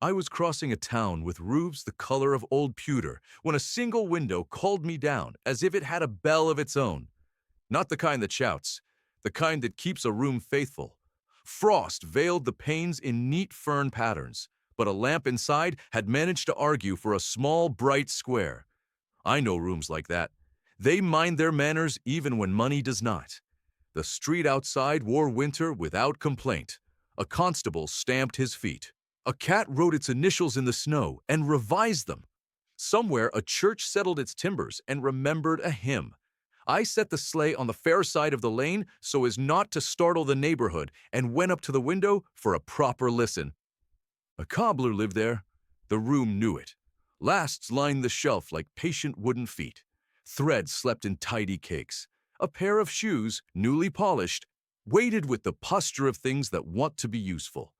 I was crossing a town with roofs the color of old pewter when a single window called me down as if it had a bell of its own. Not the kind that shouts, the kind that keeps a room faithful. Frost veiled the panes in neat fern patterns, but a lamp inside had managed to argue for a small, bright square. I know rooms like that. They mind their manners even when money does not. The street outside wore winter without complaint. A constable stamped his feet. A cat wrote its initials in the snow and revised them. Somewhere a church settled its timbers and remembered a hymn. I set the sleigh on the fair side of the lane so as not to startle the neighborhood and went up to the window for a proper listen. A cobbler lived there. The room knew it. Lasts lined the shelf like patient wooden feet. Thread slept in tidy cakes. A pair of shoes, newly polished, waited with the posture of things that want to be useful.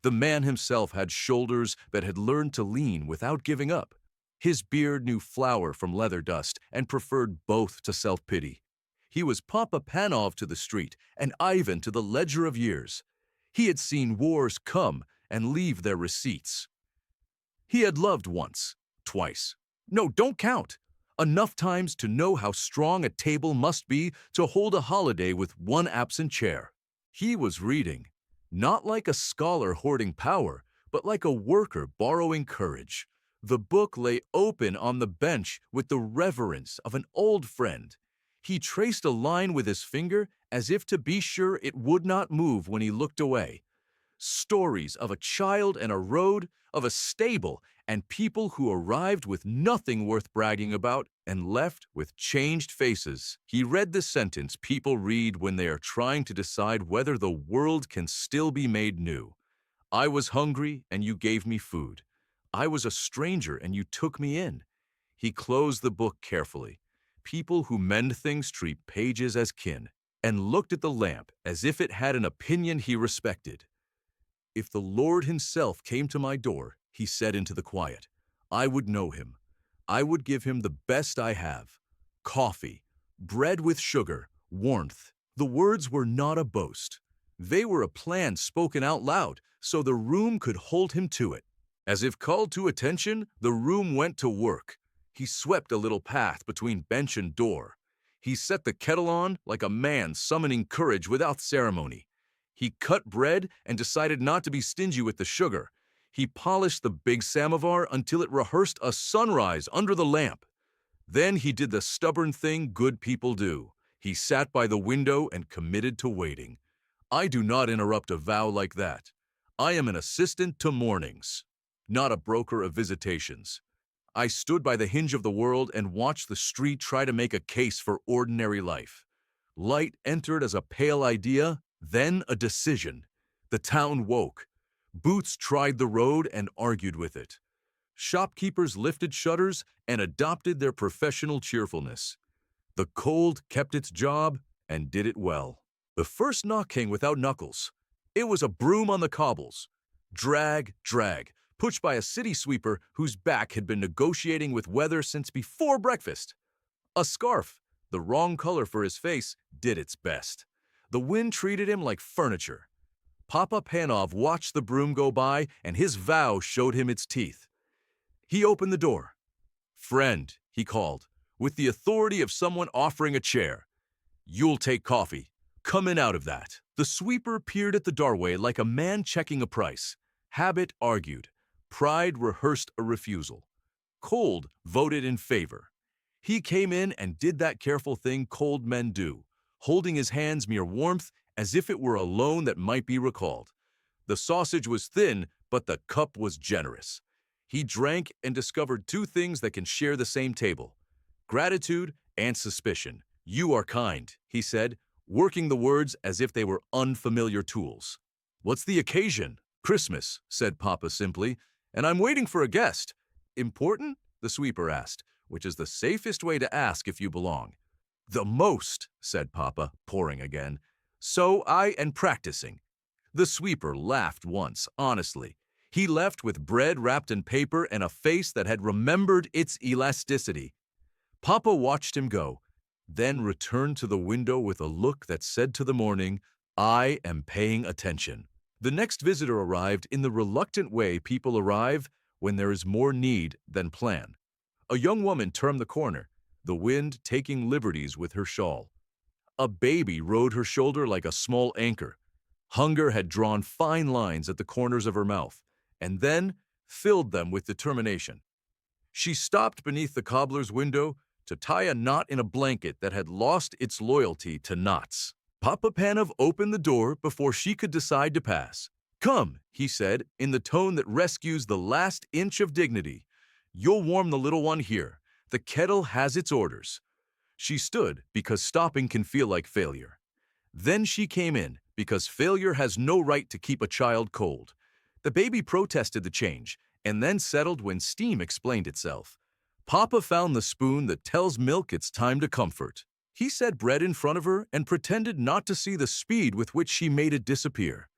The man himself had shoulders that had learned to lean without giving up. His beard knew flour from leather dust and preferred both to self-pity. He was Papa Panov to the street and Ivan to the ledger of years. He had seen wars come and leave their receipts. He had loved once, twice. No, don't count. Enough times to know how strong a table must be to hold a holiday with one absent chair. He was reading, not like a scholar hoarding power, but like a worker borrowing courage. The book lay open on the bench with the reverence of an old friend. He traced a line with his finger as if to be sure it would not move when he looked away. Stories of a child and a road, of a stable, and people who arrived with nothing worth bragging about and left with changed faces. He read the sentence people read when they are trying to decide whether the world can still be made new. I was hungry and you gave me food. I was a stranger and you took me in. He closed the book carefully. People who mend things treat pages as kin, and looked at the lamp as if it had an opinion he respected. If the Lord himself came to my door, he said into the quiet, I would know him. I would give him the best I have. Coffee, bread with sugar, warmth. The words were not a boast. They were a plan spoken out loud, so the room could hold him to it. As if called to attention, the room went to work. He swept a little path between bench and door. He set the kettle on like a man summoning courage without ceremony. He cut bread and decided not to be stingy with the sugar. He polished the big samovar until it rehearsed a sunrise under the lamp. Then he did the stubborn thing good people do. He sat by the window and committed to waiting. I do not interrupt a vow like that. I am an assistant to mornings, not a broker of visitations. I stood by the hinge of the world and watched the street try to make a case for ordinary life. Light entered as a pale idea, then a decision. The town woke. Booths tried the road and argued with it. Shopkeepers lifted shutters and adopted their professional cheerfulness. The cold kept its job and did it well. The first knock came without knuckles. It was a broom on the cobbles. Drag, drag, pushed by a city sweeper whose back had been negotiating with weather since before breakfast. A scarf, the wrong color for his face, did its best. The wind treated him like furniture. Papa Panov watched the broom go by, and his vow showed him its teeth. He opened the door. Friend, he called, with the authority of someone offering a chair. You'll take coffee. Come in out of that. The sweeper peered at the doorway like a man checking a price. Habit argued. Pride rehearsed a refusal. Cold voted in favor. He came in and did that careful thing cold men do, holding his hands mere warmth as if it were a loan that might be recalled. The sausage was thin, but the cup was generous. He drank and discovered two things that can share the same table: gratitude and suspicion. You are kind, he said, working the words as if they were unfamiliar tools. What's the occasion? Christmas, said Papa simply, and I'm waiting for a guest. Important? The sweeper asked, which is the safest way to ask if you belong. The most, said Papa, pouring again. So I am practicing. The sweeper laughed once, honestly. He left with bread wrapped in paper and a face that had remembered its elasticity. Papa watched him go, then returned to the window with a look that said to the morning, I am paying attention. The next visitor arrived in the reluctant way people arrive when there is more need than plan. A young woman turned the corner, the wind taking liberties with her shawl. A baby rode her shoulder like a small anchor. Hunger had drawn fine lines at the corners of her mouth, and then filled them with determination. She stopped beneath the cobbler's window to tie a knot in a blanket that had lost its loyalty to knots. Papa Panov opened the door before she could decide to pass. "Come," he said, in the tone that rescues the last inch of dignity. "You'll warm the little one here. The kettle has its orders." She stood because stopping can feel like failure. Then she came in because failure has no right to keep a child cold. The baby protested the change and then settled when steam explained itself. Papa found the spoon that tells milk it's time to comfort. He set bread in front of her and pretended not to see the speed with which she made it disappear.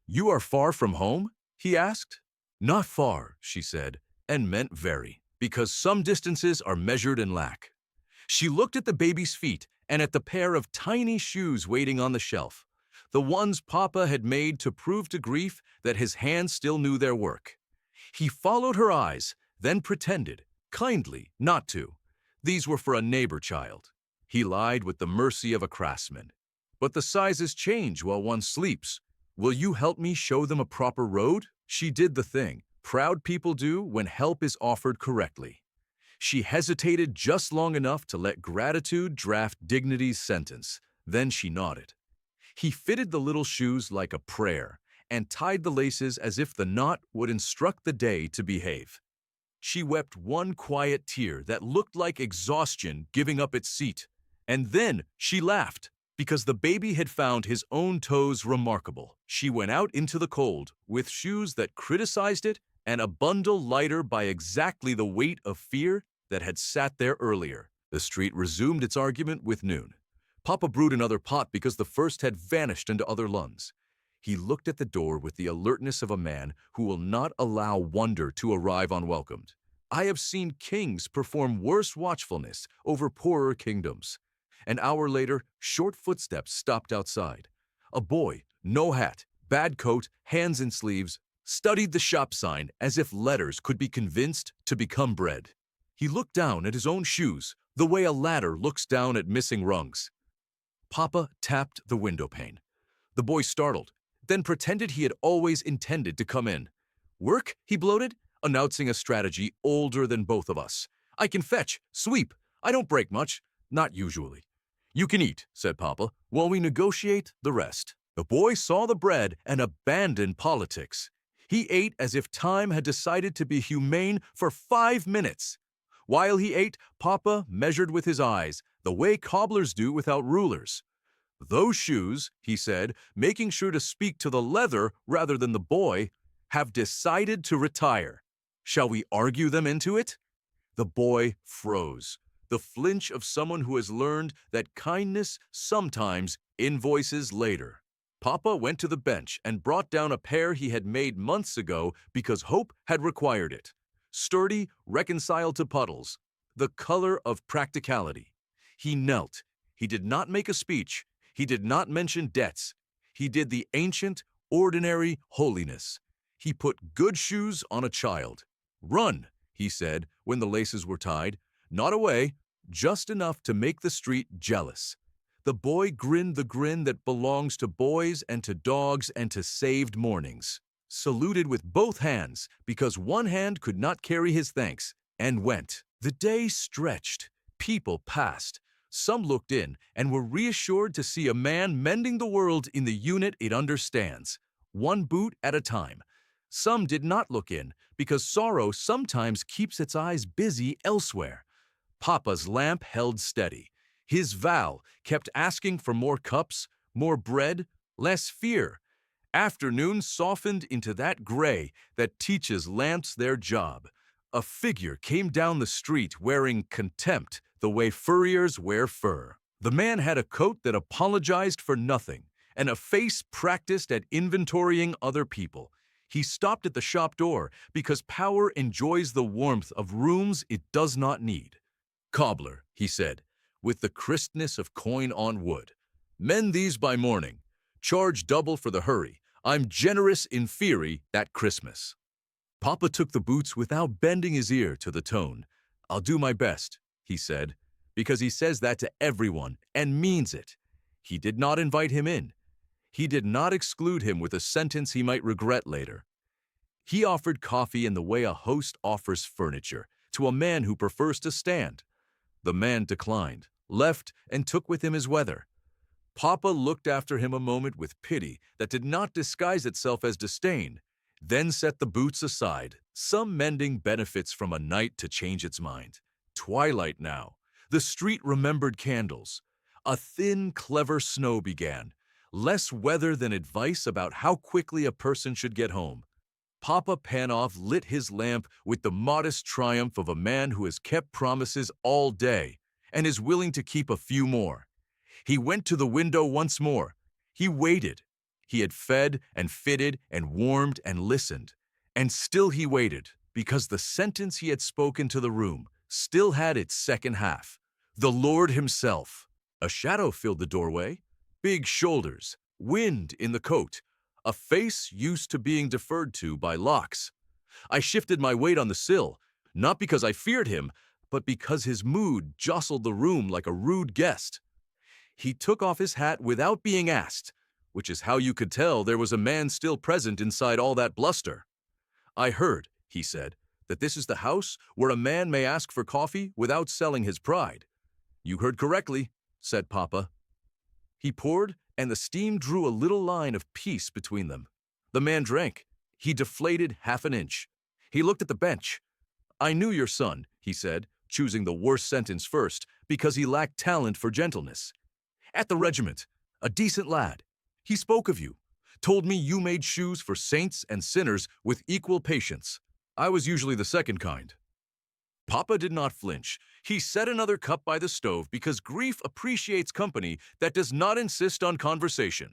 "You are far from home?" he asked. "Not far," she said, and meant very, because some distances are measured in lack. She looked at the baby's feet and at the pair of tiny shoes waiting on the shelf, the ones Papa had made to prove to Grief that his hands still knew their work. He followed her eyes, then pretended, kindly, not to. These were for a neighbor child. He lied with the mercy of a craftsman. "But the sizes change while one sleeps. Will you help me show them a proper road?" She did the thing proud people do when help is offered correctly. She hesitated just long enough to let gratitude draft dignity's sentence. Then she nodded. He fitted the little shoes like a prayer and tied the laces as if the knot would instruct the day to behave. She wept one quiet tear that looked like exhaustion giving up its seat. And then she laughed, because the baby had found his own toes remarkable. She went out into the cold with shoes that criticized it and a bundle lighter by exactly the weight of fear that had sat there earlier. The street resumed its argument with noon. Papa brewed another pot because the first had vanished into other lungs. He looked at the door with the alertness of a man who will not allow wonder to arrive unwelcomed. I have seen kings perform worse watchfulness over poorer kingdoms. An hour later, short footsteps stopped outside. A boy, no hat, bad coat, hands in sleeves, studied the shop sign as if letters could be convinced to become bread. He looked down at his own shoes, the way a ladder looks down at missing rungs. Papa tapped the window pane. The boy startled, then pretended he had always intended to come in. "Work?" he bloated, announcing a strategy older than both of us. "I can fetch, sweep. I don't break much. Not usually." "You can eat," said Papa, "while we negotiate the rest." The boy saw the bread and abandoned politics. He ate as if time had decided to be humane for 5 minutes. While he ate, Papa measured with his eyes, the way cobblers do without rulers. "Those shoes," he said, making sure to speak to the leather rather than the boy, "have decided to retire. Shall we argue them into it?" The boy froze, the flinch of someone who has learned that kindness sometimes invoices later. Papa went to the bench and brought down a pair he had made months ago because hope had required it. Sturdy, reconciled to puddles, the color of practicality. He knelt. He did not make a speech. He did not mention debts. He did the ancient, ordinary holiness. He put good shoes on a child. "Run," he said when the laces were tied. Not away, just enough to make the street jealous. The boy grinned the grin that belongs to boys and to dogs and to saved mornings, saluted with both hands because one hand could not carry his thanks, and went. The day stretched. People passed. Some looked in and were reassured to see a man mending the world in the unit it understands, one boot at a time. Some did not look in because sorrow sometimes keeps its eyes busy elsewhere. Papa's lamp held steady. His vow kept asking for more cups, more bread, less fear. Afternoon softened into that gray that teaches lamps their job. A figure came down the street wearing contempt the way furriers wear fur. The man had a coat that apologized for nothing and a face practiced at inventorying other people. He stopped at the shop door because power enjoys the warmth of rooms it does not need. "Cobbler," he said, with the crispness of coin on wood. "Mend these by morning. Charge double for the hurry. I'm generous in theory at Christmas. Papa took the boots without bending his ear to the tone. I'll do my best, he said, because he says that to everyone and means it. He did not invite him in. He did not exclude him with a sentence he might regret later. He offered coffee in the way a host offers furniture to a man who prefers to stand. The man declined, left, and took with him his weather. Papa looked after him a moment with pity that did not disguise itself as disdain, then set the boots aside. Some mending benefits from a night to change its mind. Twilight now. The street remembered candles. A thin, clever snow began. Less weather than advice about how quickly a person should get home. Papa Panov lit his lamp with the modest triumph of a man who has kept promises all day and is willing to keep a few more. He went to the window once more. He waited. He had fed and fitted and warmed and listened. And still he waited, because the sentence he had spoken to the room still had its second half. The Lord himself. A shadow filled the doorway. Big shoulders, wind in the coat, a face used to being deferred to by locks. I shifted my weight on the sill, not because I feared him, but because his mood jostled the room like a rude guest. He took off his hat without being asked, which is how you could tell there was a man still present inside all that bluster. I heard, he said, that this is the house where a man may ask for coffee without selling his pride. You heard correctly, said Papa. He poured, and the steam drew a little line of peace between them. The man drank. He deflated half an inch. He looked at the bench. I knew your son, he said, choosing the worst sentence first, because he lacked talent for gentleness. At the regiment, a decent lad. He spoke of you, told me you made shoes for saints and sinners with equal patience. I was usually the second kind. Papa did not flinch. He set another cup by the stove because grief appreciates company that does not insist on conversation.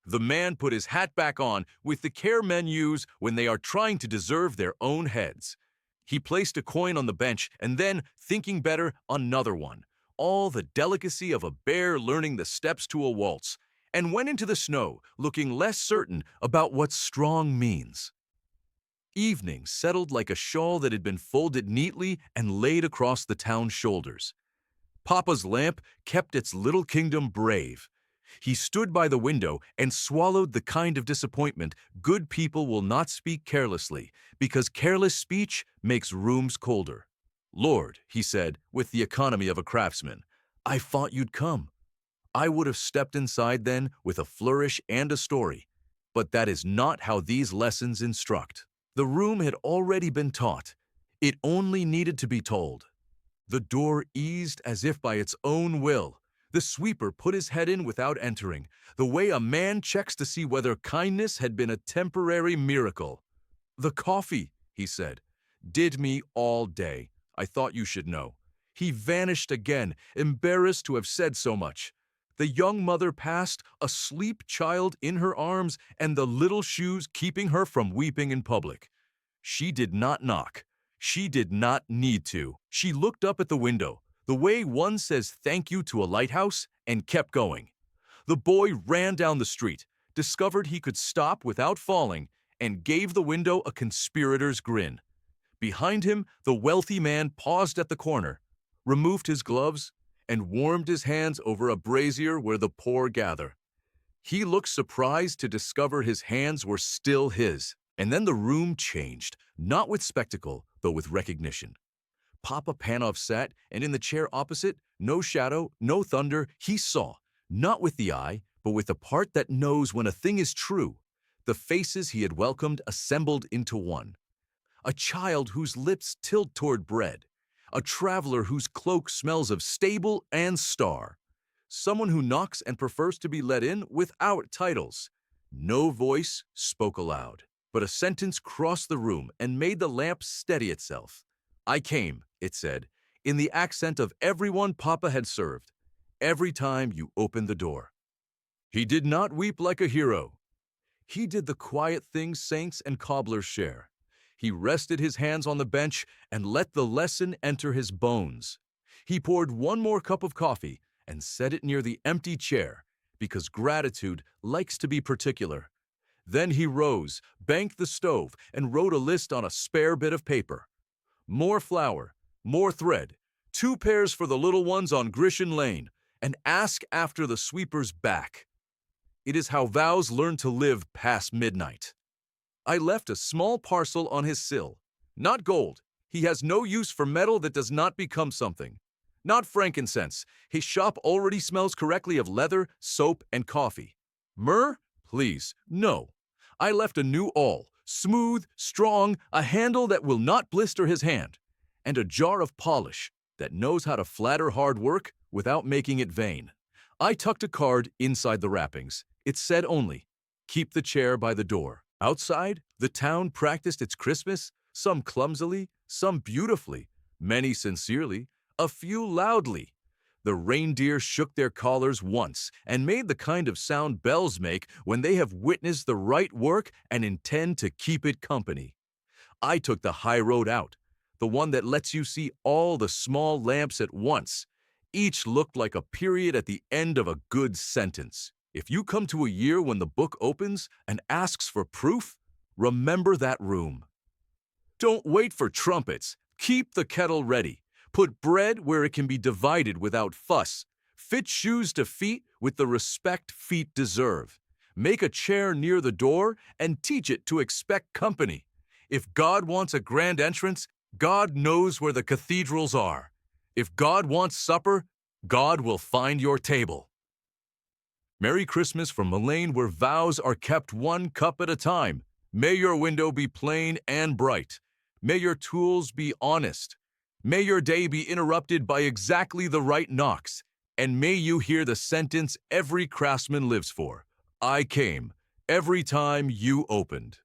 The man put his hat back on with the care men use when they are trying to deserve their own heads. He placed a coin on the bench and then, thinking better, another one. All the delicacy of a bear learning the steps to a waltz, and went into the snow, looking less certain about what strong means. Evening settled like a shawl that had been folded neatly and laid across the town's shoulders. Papa's lamp kept its little kingdom brave. He stood by the window and swallowed the kind of disappointment good people will not speak carelessly, because careless speech makes rooms colder. Lord, he said, with the economy of a craftsman, I thought you'd come. I would have stepped inside then with a flourish and a story. But that is not how these lessons instruct. The room had already been taught. It only needed to be told. The door eased as if by its own will. The sweeper put his head in without entering, the way a man checks to see whether kindness had been a temporary miracle. The coffee, he said, did me all day. I thought you should know. He vanished again, embarrassed to have said so much. The young mother passed, a sleep child in her arms, and the little shoes keeping her from weeping in public. She did not knock. She did not need to. She looked up at the window, the way one says thank you to a lighthouse, and kept going. The boy ran down the street, discovered he could stop without falling, and gave the window a conspirator's grin. Behind him, the wealthy man paused at the corner, removed his gloves, and warmed his hands over a brazier where the poor gather. He looked surprised to discover his hands were still his. And then the room changed, not with spectacle, but with recognition. Papa Panov sat, and in the chair opposite, no shadow, no thunder, he saw, not with the eye, but with the part that knows when a thing is true, the faces he had welcomed assembled into one. A child whose lips tilt toward bread, a traveler whose cloak smells of stable and star, someone who knocks and prefers to be let in without titles. No voice spoke aloud, but a sentence crossed the room and made the lamp steady itself. I came, it said, in the accent of everyone Papa had served, every time you opened the door. He did not weep like a hero. He did the quiet things saints and cobblers share. He rested his hands on the bench and let the lesson enter his bones. He poured one more cup of coffee and set it near the empty chair, because gratitude likes to be particular. Then he rose, banked the stove, and wrote a list on a spare bit of paper. More flour, more thread, 2 pairs for the little ones on Grisham Lane, and ask after the sweeper's back. It is how vows learn to live past midnight. I left a small parcel on his sill. Not gold. He has no use for metal that does not become something. Not frankincense. His shop already smells correctly of leather, soap, and coffee. Myrrh? Please, no. I left a new awl, smooth, strong, a handle that will not blister his hand, and a jar of polish that knows how to flatter hard work without making it vain. I tucked a card inside the wrappings. It said only, "Keep the chair by the door." Outside, the town practiced its Christmas, some clumsily, some beautifully, many sincerely, a few loudly. The reindeer shook their collars once and made the kind of sound bells make when they have witnessed the right work and intend to keep it company. I took the high road out, the one that lets you see all the small lamps at once. Each looked like a period at the end of a good sentence. If you come to a year when the book opens and asks for proof, remember that room. Don't wait for trumpets. Keep the kettle ready. Put bread where it can be divided without fuss. Fit shoes to feet with the respect feet deserve. Make a chair near the door and teach it to expect company. If God wants a grand entrance, God knows where the cathedrals are. If God wants supper, God will find your table. Merry Christmas from Mullane, where vows are kept 1 cup at a time. May your window be plain and bright. May your tools be honest. May your day be interrupted by exactly the right knocks. And may you hear the sentence every craftsman lives for. I came every time you opened.